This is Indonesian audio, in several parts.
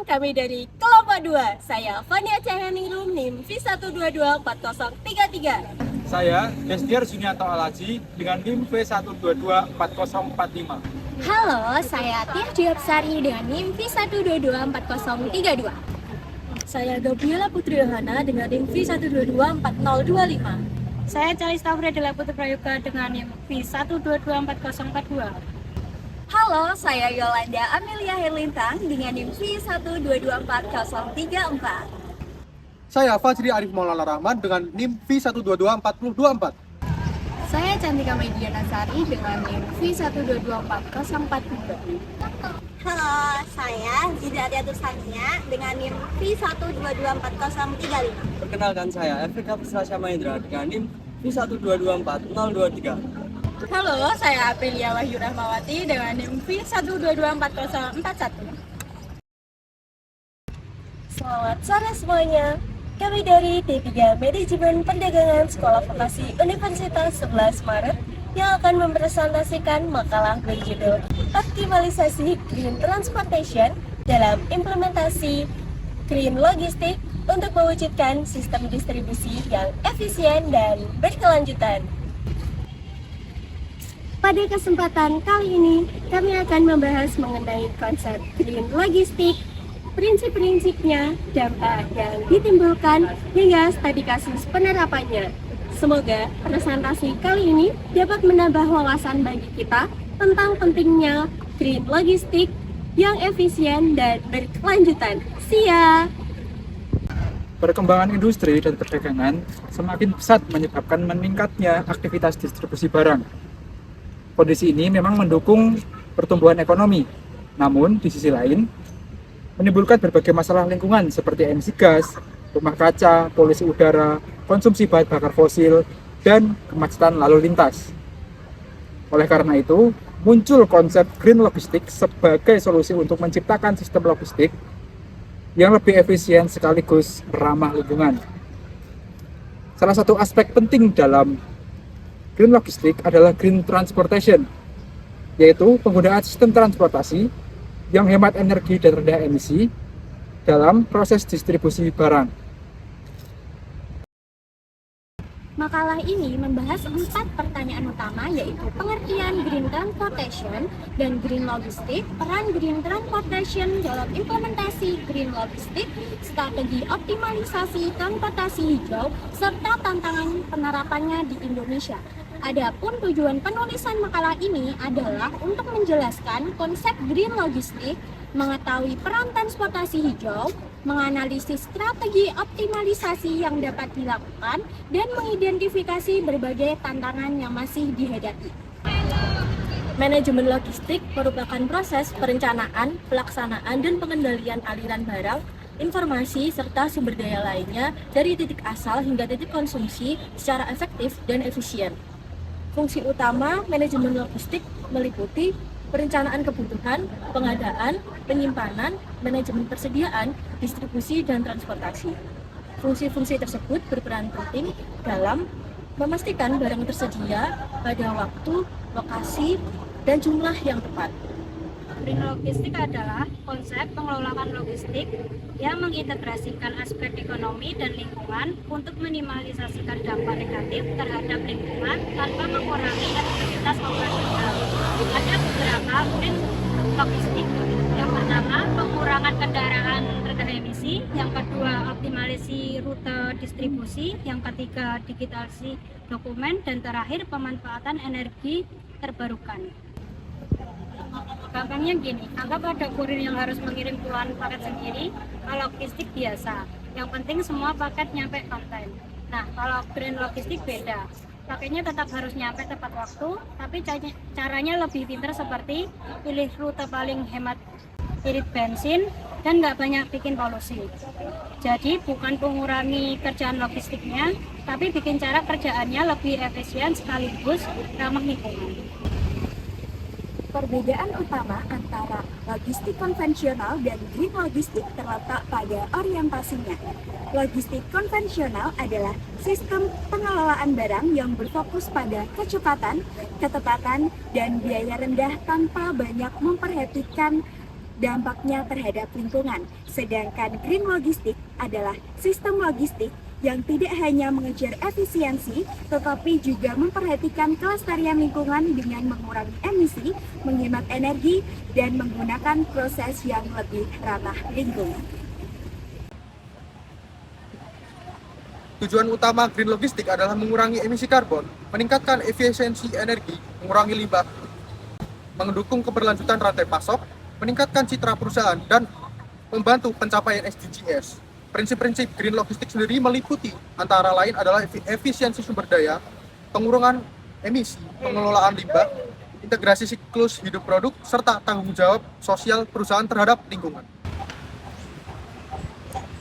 kami dari kelompok 2. Saya Fania Cahyaningrum, NIM V1224033. Saya Desdiar Junianto Alaji dengan NIM V1224045. Halo, saya Tia Diopsari dengan NIM V1224032. Saya Gabriela Putri Yohana dengan NIM V1224025. Saya Calista Fredela Putri Prayoga dengan NIM V1224042. Halo, saya Yolanda Amelia Herlintang dengan NIM V1224034. Saya Fajri Arif Maulana Rahman dengan NIM V1224024. Saya Cantika Media Nasari dengan NIM V1224043. Halo, saya Zida Ariatur Sania dengan NIM V1224035. Perkenalkan saya Afrika Pusrasya Mahendra dengan NIM V1224023. Halo, saya Aprilia Wahyu Rahmawati dengan NIM V1224041. Selamat sore semuanya. Kami dari D3 Manajemen Perdagangan Sekolah Vokasi Universitas 11 Maret yang akan mempresentasikan makalah berjudul Optimalisasi Green Transportation dalam Implementasi Green Logistik untuk mewujudkan sistem distribusi yang efisien dan berkelanjutan. Pada kesempatan kali ini, kami akan membahas mengenai konsep Green Logistik, prinsip-prinsipnya, dampak yang ditimbulkan, hingga studi kasus penerapannya. Semoga presentasi kali ini dapat menambah wawasan bagi kita tentang pentingnya Green Logistik yang efisien dan berkelanjutan. See ya! Perkembangan industri dan perdagangan semakin pesat menyebabkan meningkatnya aktivitas distribusi barang. Kondisi ini memang mendukung pertumbuhan ekonomi, namun di sisi lain menimbulkan berbagai masalah lingkungan seperti emisi gas, rumah kaca, polusi udara, konsumsi bahan bakar fosil, dan kemacetan lalu lintas. Oleh karena itu, muncul konsep Green Logistik sebagai solusi untuk menciptakan sistem logistik yang lebih efisien sekaligus ramah lingkungan. Salah satu aspek penting dalam Green Logistik adalah Green Transportation, yaitu penggunaan sistem transportasi yang hemat energi dan rendah emisi dalam proses distribusi barang. Makalah ini membahas 4 pertanyaan utama, yaitu pengertian Green Transportation dan Green Logistik, peran Green Transportation dalam implementasi Green Logistik, strategi optimalisasi transportasi hijau, serta tantangan penerapannya di Indonesia. Adapun tujuan penulisan makalah ini adalah untuk menjelaskan konsep Green Logistik, mengetahui peran transportasi hijau, menganalisis strategi optimalisasi yang dapat dilakukan, dan mengidentifikasi berbagai tantangan yang masih dihadapi. Manajemen logistik merupakan proses perencanaan, pelaksanaan, dan pengendalian aliran barang, informasi, serta sumber daya lainnya dari titik asal hingga titik konsumsi secara efektif dan efisien. Fungsi utama manajemen logistik meliputi perencanaan kebutuhan, pengadaan, penyimpanan, manajemen persediaan, distribusi, dan transportasi. Fungsi-fungsi tersebut berperan penting dalam memastikan barang tersedia pada waktu, lokasi, dan jumlah yang tepat. Green Logistik adalah konsep pengelolaan logistik yang mengintegrasikan aspek ekonomi dan lingkungan untuk minimalisasikan dampak negatif terhadap lingkungan tanpa mengurangi efektivitas operasional. Ada beberapa green logistik. Yang pertama, pengurangan kendaraan rendah emisi. Yang kedua, optimalisasi rute distribusi. Yang ketiga, digitalisasi dokumen. Dan terakhir, pemanfaatan energi terbarukan. Gampangnya gini, anggap ada kurir yang harus mengirim puluhan paket sendiri, kalau logistik biasa. Yang penting semua paket nyampe on time. Nah, kalau Green Logistik beda. Paketnya tetap harus nyampe tepat waktu, tapi caranya lebih pintar, seperti pilih rute paling hemat irit bensin dan nggak banyak bikin polusi. Jadi bukan mengurangi kerjaan logistiknya, tapi bikin cara kerjaannya lebih efisien sekaligus ramah lingkungan. Perbedaan utama antara logistik konvensional dan green logistik terletak pada orientasinya. Logistik konvensional adalah sistem pengelolaan barang yang berfokus pada kecepatan, ketepatan, dan biaya rendah tanpa banyak memperhatikan dampaknya terhadap lingkungan. Sedangkan green logistik adalah sistem logistik yang tidak hanya mengejar efisiensi, tetapi juga memperhatikan kelestarian lingkungan dengan mengurangi emisi, menghemat energi, dan menggunakan proses yang lebih ramah lingkungan. Tujuan utama green logistik adalah mengurangi emisi karbon, meningkatkan efisiensi energi, mengurangi limbah, mendukung keberlanjutan rantai pasok, meningkatkan citra perusahaan, dan membantu pencapaian SDGs. Prinsip-prinsip green logistik sendiri meliputi antara lain adalah efisiensi sumber daya, pengurangan emisi, pengelolaan limbah, integrasi siklus hidup produk, serta tanggung jawab sosial perusahaan terhadap lingkungan.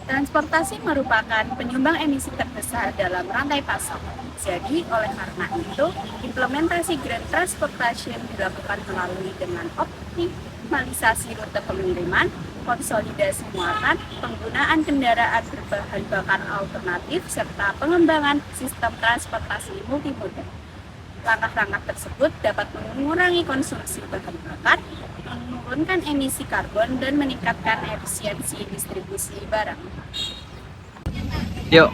Transportasi merupakan penyumbang emisi terbesar dalam rantai pasok. Jadi, oleh karena itu, implementasi green transportation dilakukan melalui dengan optimalisasi rute pengiriman, konsolidasi muatan, penggunaan kendaraan berbahan bakar alternatif, serta pengembangan sistem transportasi multimoda. Langkah-langkah tersebut dapat mengurangi konsumsi bahan bakar, menurunkan emisi karbon, dan meningkatkan efisiensi distribusi barang. Yuk.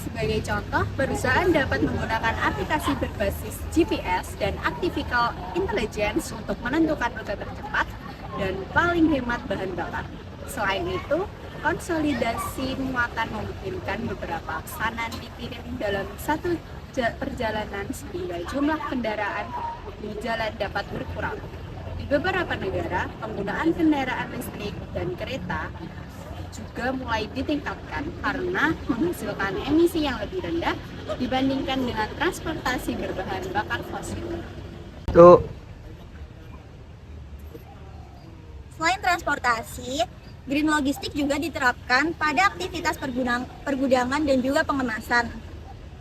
Sebagai contoh, perusahaan dapat menggunakan aplikasi berbasis GPS dan artificial intelligence untuk menentukan rute tercepat dan paling hemat bahan bakar. Selain itu, konsolidasi muatan memungkinkan beberapa pesanan dikirim dalam satu perjalanan sehingga jumlah kendaraan di jalan dapat berkurang. Di beberapa negara, penggunaan kendaraan listrik dan kereta juga mulai ditingkatkan karena menghasilkan emisi yang lebih rendah dibandingkan dengan transportasi berbahan bakar fosil. Tuh. Selain transportasi, green logistik juga diterapkan pada aktivitas pergudangan dan juga pengemasan.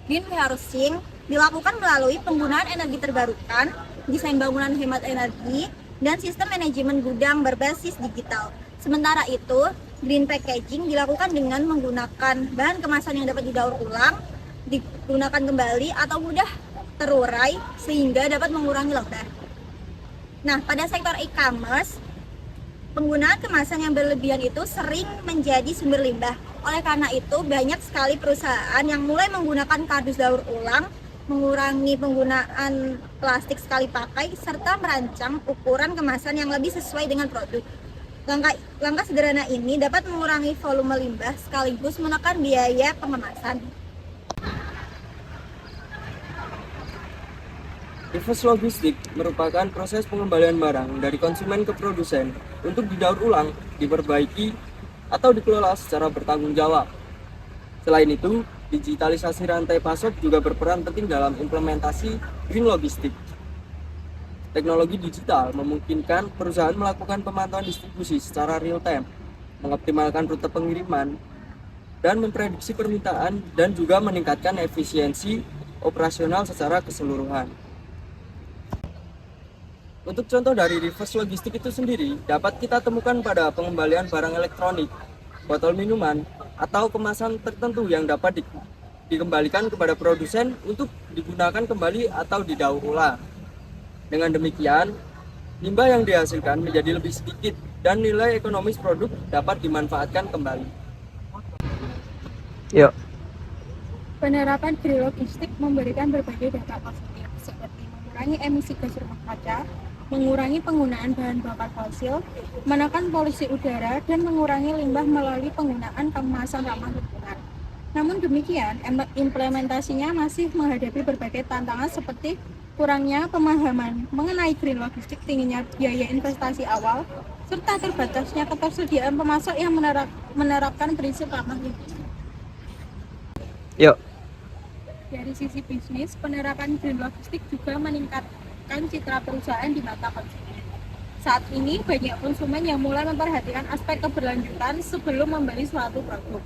Green warehousing dilakukan melalui penggunaan energi terbarukan, desain bangunan hemat energi, dan sistem manajemen gudang berbasis digital. Sementara itu, green packaging dilakukan dengan menggunakan bahan kemasan yang dapat didaur ulang, digunakan kembali, atau mudah terurai sehingga dapat mengurangi limbah. Nah, pada sektor e-commerce, penggunaan kemasan yang berlebihan itu sering menjadi sumber limbah. Oleh karena itu, banyak sekali perusahaan yang mulai menggunakan kardus daur ulang, mengurangi penggunaan plastik sekali pakai, serta merancang ukuran kemasan yang lebih sesuai dengan produk. Langkah sederhana ini dapat mengurangi volume limbah sekaligus menekan biaya pengemasan. Reverse logistik merupakan proses pengembalian barang dari konsumen ke produsen untuk didaur ulang, diperbaiki, atau dikelola secara bertanggung jawab. Selain itu, digitalisasi rantai pasok juga berperan penting dalam implementasi green logistik. Teknologi digital memungkinkan perusahaan melakukan pemantauan distribusi secara real time, mengoptimalkan rute pengiriman, dan memprediksi permintaan dan juga meningkatkan efisiensi operasional secara keseluruhan. Untuk contoh dari reverse logistik itu sendiri dapat kita temukan pada pengembalian barang elektronik, botol minuman, atau kemasan tertentu yang dapat dikembalikan kepada produsen untuk digunakan kembali atau didaur ulang. Dengan demikian, limbah yang dihasilkan menjadi lebih sedikit dan nilai ekonomis produk dapat dimanfaatkan kembali. Yuk. Penerapan green logistik memberikan berbagai dampak positif seperti mengurangi emisi gas rumah kaca, mengurangi penggunaan bahan bakar fosil, menekan polusi udara, dan mengurangi limbah melalui penggunaan kemasan ramah lingkungan. Namun demikian, implementasinya masih menghadapi berbagai tantangan seperti kurangnya pemahaman mengenai green logistik, tingginya biaya investasi awal, serta terbatasnya ketersediaan pemasok yang menerapkan prinsip ramah lingkungan. Yuk. Dari sisi bisnis, penerapan green logistik juga meningkatkan citra perusahaan di mata konsumen. Saat ini, banyak konsumen yang mulai memperhatikan aspek keberlanjutan sebelum membeli suatu produk.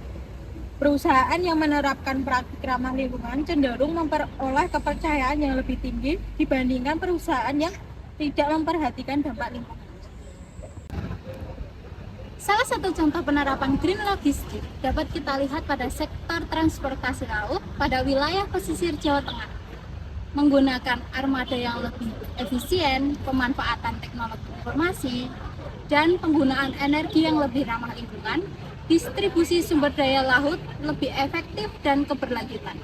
Perusahaan yang menerapkan praktik ramah lingkungan cenderung memperoleh kepercayaan yang lebih tinggi dibandingkan perusahaan yang tidak memperhatikan dampak lingkungan. Salah satu contoh penerapan green logistik dapat kita lihat pada sektor transportasi laut pada wilayah pesisir Jawa Tengah. Menggunakan armada yang lebih efisien, pemanfaatan teknologi informasi, dan penggunaan energi yang lebih ramah lingkungan, distribusi sumber daya laut lebih efektif dan keberlanjutan.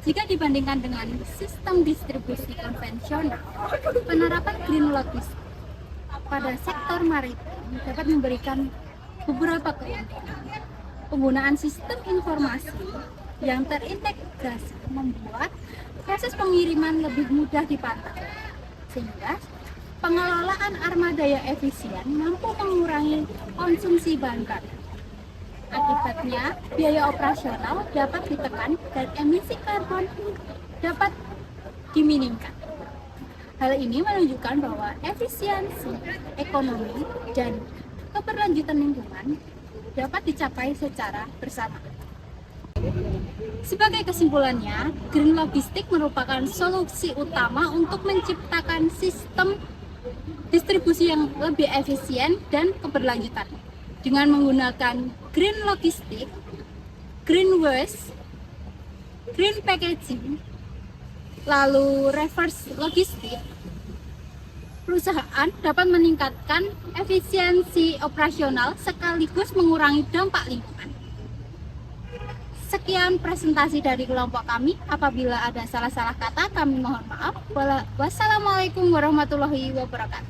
Jika dibandingkan dengan sistem distribusi konvensional, penerapan green logistik pada sektor maritim dapat memberikan beberapa keuntungan. Penggunaan sistem informasi yang terintegrasi membuat proses pengiriman lebih mudah dipantau, sehingga pengelolaan armada yang efisien mampu mengurangi konsumsi bahan bakar. Akibatnya, biaya operasional dapat ditekan dan emisi karbon dapat diminimkan. Hal ini menunjukkan bahwa efisiensi ekonomi dan keberlanjutan lingkungan dapat dicapai secara bersama. Sebagai kesimpulannya, green logistik merupakan solusi utama untuk menciptakan sistem distribusi yang lebih efisien dan keberlanjutan. Dengan menggunakan green logistik, green waste, green packaging, lalu reverse logistik, perusahaan dapat meningkatkan efisiensi operasional sekaligus mengurangi dampak lingkungan. Sekian presentasi dari kelompok kami. Apabila ada salah-salah kata, kami mohon maaf. Wassalamualaikum warahmatullahi wabarakatuh.